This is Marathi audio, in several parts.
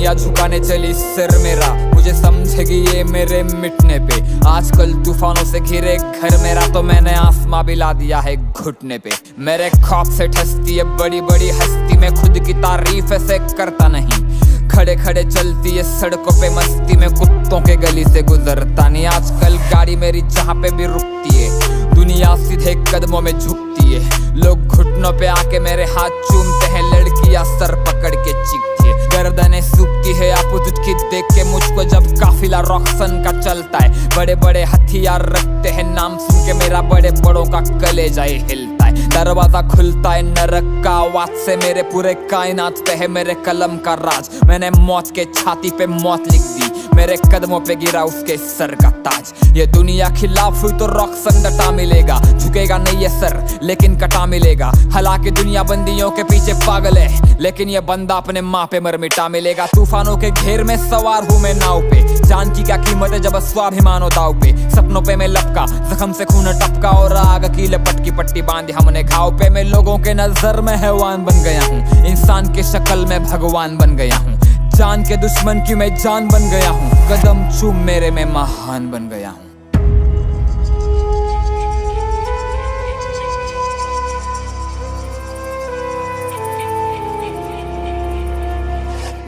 दुनिया झुकाने चली सिर मेरा, मुझे समझेगी ये मेरे मिटने पे। आजकल तूफानों से घिरे घर मेरा, तो मैंने आसमां भी ला दिया है घुटने पे। मेरे खौफ से ठसती है बड़ी बड़ी हस्ती, मैं खुद की तारीफ ऐसे करता नहीं। खड़े खड़े चलती है सड़कों पे मस्ती में, कुत्तों के गली से गुजरता नहीं। आजकल गाड़ी मेरी जहाँ पे भी रुकती है, दुनिया सीधे कदमों में झुकती है। लोग घुटनों पे आके मेरे हाथ चूमते हैं, लड़कियां सर पकड़ के चीखती है। गर्दनें सूखती है आपूर्ति की देख के मुझको, जब काफिला रॉक्सन का चलता है। बड़े बड़े हथियार रखते हैं, नाम सुन के मेरा बड़े बड़ों का कलेजा हिलता है। दरवाजा खुलता है नरक का आवाज से, मेरे पूरे कायनात पे है मेरे कलम का राज। मैंने मौत के छाती पे मौत लिख दी, मेरे कदमों पे गिरा उसके सर का ताज। ये दुनिया खिलाफ हुई तो रॉक्सन डटा मिलेगा, झुकेगा नहीं ये सर लेकिन कटा मिलेगा। हालांकि दुनिया बंदियों के पीछे पागल है, लेकिन ये बंदा अपने माँ पे मर मिटा मिलेगा। तूफानों के घेर में सवार हूँ मैं नाव पे, जान की क्या कीमत है जब स्वाभिमान हो दाव पे। सपनों पे मैं लपका, जख्म से खून टपका, और आग की लपट की पट्टी बांधी हमने घाव पे। मैं लोगों के नजर में हैवान बन गया हूँ, इंसान के शक्ल में भगवान बन गया हूँ। जान के दुश्मन की मैं जान बन गया हूँ, कदम चूम मेरे में महान बन गया हूँ।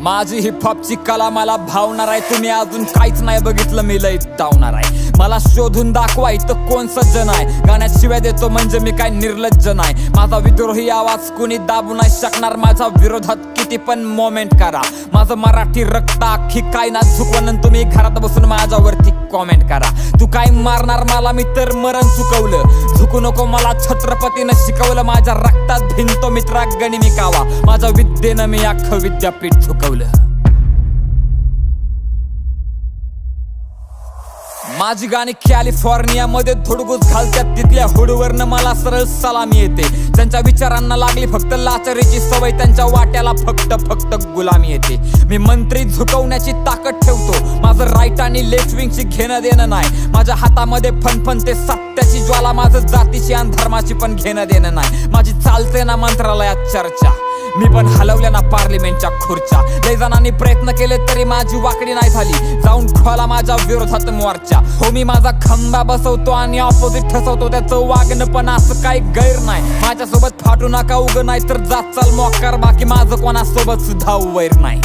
माझी हिपहॉपची कला मला भावणार आहे, तुम्ही अजून काहीच नाही बघितलं मी लय धावणार आहे। मला शोधून दाखवा इथं कोण सज्जन आहे, गाण्यात शिवाय देतो म्हणजे मी काय निर्लज्ज नाही। माझा विद्रोही आवाज कुणी दाबू नाही शकणार, माझ्या विरोधात किती पण मोमेंट करा। माझं मराठी रक्त अख्खी काय ना झुकवून तुम्ही घरात बसून माझ्यावरती कॉमेंट करा। तू काय मारणार मला, मी तर मरण चुकवलं। झुकू नको मला छत्रपतीनं शिकवलं, माझ्या रक्तात भिनतो मित्रा गनिमी कावा। माझ्या विद्येनं मी अख्खं विद्यापीठ झुकवलं। माझी गाणी कॅलिफोर्निया मध्ये धुडगूस घालतात, तिथल्या हुडवरनं मला सरळ सलामी येते। त्यांच्या विचारांना लागली फक्त लाचारीची सवय, त्यांच्या वाट्याला फक्त गुलामी येते। मी मंत्री झुकवण्याची ताकद ठेवतो, माझं राईट आणि लेफ्ट विंगची घेणं देणं नाही। माझ्या हातामध्ये फणफणते सत्याची ज्वाला, माझं जातीची आणि धर्माची पण घेणं देणं नाही। माझी चालते ना मंत्रालयात चर्चा, मी पण हलवल्या ना पार्लिमेंटच्या खुर्च्या। लय जणांनी प्रयत्न केले तरी माझी वाकडी नाही झाली, जाऊन खोला माझ्या विरोधात मोर्चा। हो मी माझा खंबा बसवतो आणि ऑपोजिट ठसवतो, त्याचं वागणं पण असं काही गैर नाही। माझ्यासोबत फाटू नका उग, नाही तर जात चाल मोकार, बाकी माझं कोणासोबत सुद्धा वैर नाही।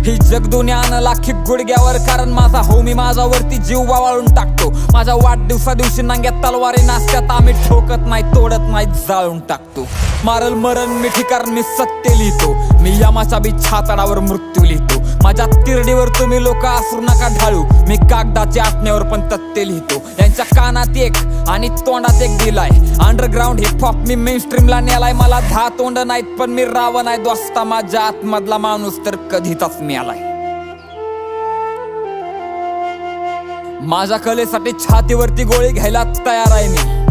ही जग दुनियानं लाखी गुडघ्यावर, कारण माझा हो मी माझ्यावरती जीव वाळून टाकतो। माझ्या वाढदिवसा दिवशी नांग्यात तलवारी नाचत्यात, आम्ही ठोकत नाही तोडत नाही जाळून टाकतो। मारल मरण मिठी कारण मी सत्य लिहितो, मी यमाच्या बी छातडावर मृत्यू लिहितो। माझ्या तिरडीवर तुम्ही लोक असू नका ढाळू, मी कागदाच्या आटण्यावर पण तथ्य लिहितो। यांच्या कानात एक आणि तोंडात एक दिलाय, अंडरग्राऊंड हिपहॉप मी मेनस्ट्रीमला नेलाय। मला 10 तोंड नाहीत पण मी रावण आहे दोस्ता, माझ्या आतमधला माणूस तर कधीच मिळालाय। माझ्या कलेसाठी छातीवरती गोळी घ्यायला तयार आहे मी,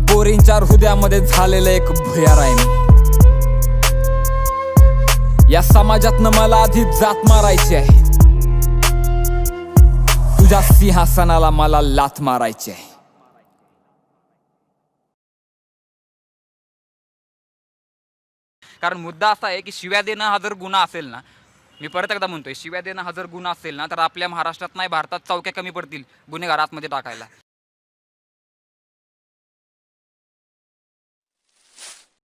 पोरींच्या हृदयामध्ये झालेलं एक भुयार आहे मी। या समाजातनं मला आधी जात मारायची आहे, तुझ्या सिंहासनाला मला लाथ मारायची आहे। कारण मुद्दा असा आहे की शिव्या देणं हा जर गुन्हा असेल ना, मी परत एकदा म्हणतोय, शिव्या देणं हा जर गुन्हा असेल ना, तर आपल्या महाराष्ट्रात नाही भारतात चौक्या कमी पडतील गुन्हेगार आतमध्ये टाकायला।